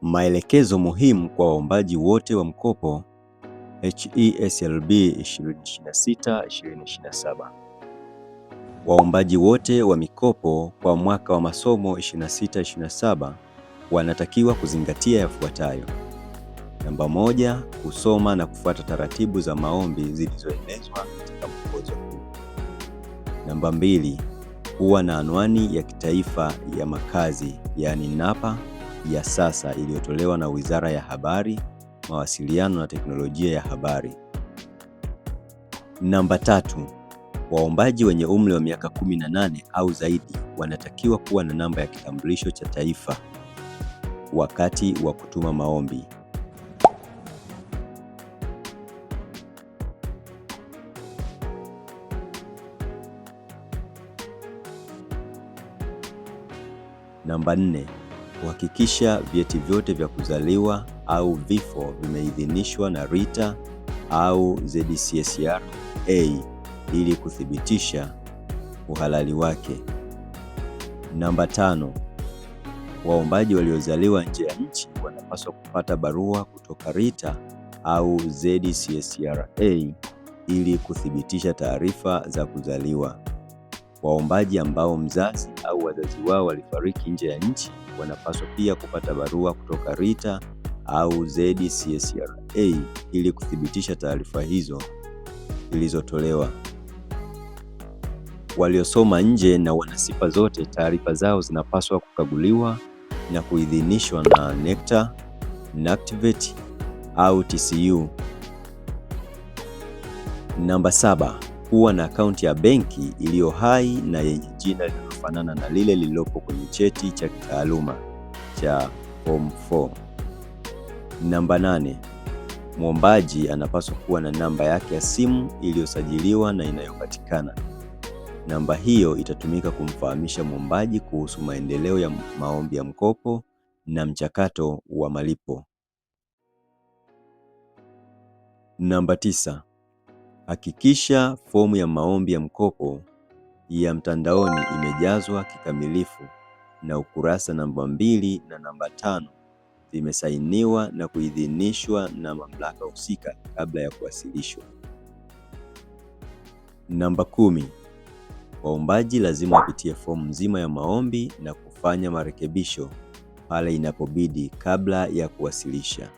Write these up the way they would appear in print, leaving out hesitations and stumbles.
Maelekezo muhimu kwa waombaji wote wa mkopo HESLB 2026-2027. Waombaji wote wa mikopo kwa mwaka wa masomo 26-27 wanatakiwa kuzingatia yafuatayo. Namba 1, kusoma na kufuata taratibu za maombi zilizoelezwa katika mwongozo huu. Namba 2, kuwa na anwani ya kitaifa ya makazi yaani NaPA ya sasa iliyotolewa na Wizara ya Habari, Mawasiliano na Teknolojia ya Habari. Namba 3, waombaji wenye umri wa miaka 18 au zaidi wanatakiwa kuwa na namba ya kitambulisho cha taifa wakati wa kutuma maombi. Namba 4, kuhakikisha vyeti vyote vya kuzaliwa au vifo vimeidhinishwa na RITA au ZCSRA ili kuthibitisha uhalali wake. Namba 5, waombaji waliozaliwa nje ya nchi wanapaswa kupata barua kutoka RITA au ZCSRA ili kuthibitisha taarifa za kuzaliwa. Waombaji ambao mzazi au wazazi wao walifariki nje ya nchi wanapaswa pia kupata barua kutoka RITA au ZCSRA ili kuthibitisha taarifa hizo zilizotolewa. Waliosoma nje na wana sifa zote, taarifa zao zinapaswa kukaguliwa na kuidhinishwa na NECTA, NACTVET au TCU. Namba 7, kuwa na akaunti ya benki iliyo hai na yenye jina linalofanana na lile lililopo kwenye cheti cha kitaaluma cha Form 4. Namba 8, mwombaji anapaswa kuwa na namba yake ya simu iliyosajiliwa na inayopatikana. Namba hiyo itatumika kumfahamisha mwombaji kuhusu maendeleo ya maombi ya mkopo na mchakato wa malipo. Namba 9, hakikisha fomu ya maombi ya mkopo ya mtandaoni imejazwa kikamilifu na ukurasa namba 2 na namba 5 zimesainiwa na kuidhinishwa na mamlaka husika kabla ya kuwasilishwa. Namba 10, waombaji lazima wapitie fomu nzima ya maombi na kufanya marekebisho pale inapobidi kabla ya kuwasilisha.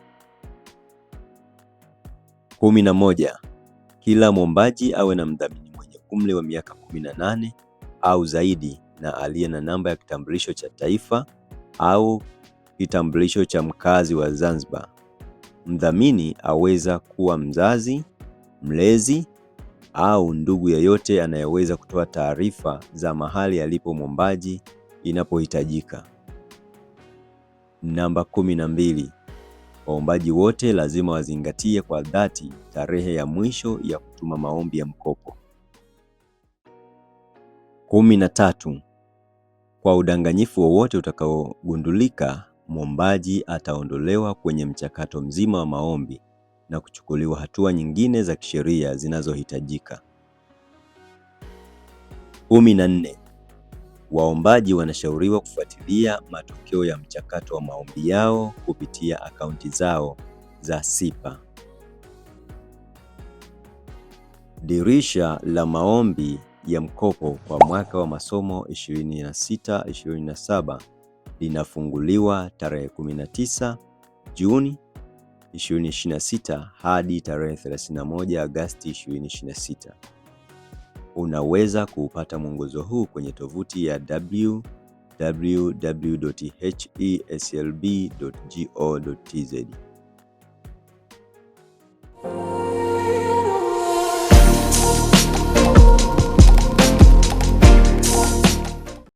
11, kila mwombaji awe na mdhamini mwenye umri wa miaka 18 au zaidi na aliye na namba ya kitambulisho cha taifa au kitambulisho cha mkazi wa Zanzibar. Mdhamini aweza kuwa mzazi, mlezi au ndugu yeyote anayeweza kutoa taarifa za mahali alipo mwombaji inapohitajika. Namba 12, waombaji wote lazima wazingatie kwa dhati tarehe ya mwisho ya kutuma maombi ya mkopo. 13, kwa udanganyifu wowote utakaogundulika, mwombaji ataondolewa kwenye mchakato mzima wa maombi na kuchukuliwa hatua nyingine za kisheria zinazohitajika. 14, waombaji wanashauriwa kufuatilia matokeo ya mchakato wa maombi yao kupitia akaunti zao za SIPA. Dirisha la maombi ya mkopo kwa mwaka wa masomo 26-27 linafunguliwa tarehe 19 Juni 2026 hadi tarehe 31 Agosti 2026. Unaweza kuupata mwongozo huu kwenye tovuti ya www.heslb.go.tz.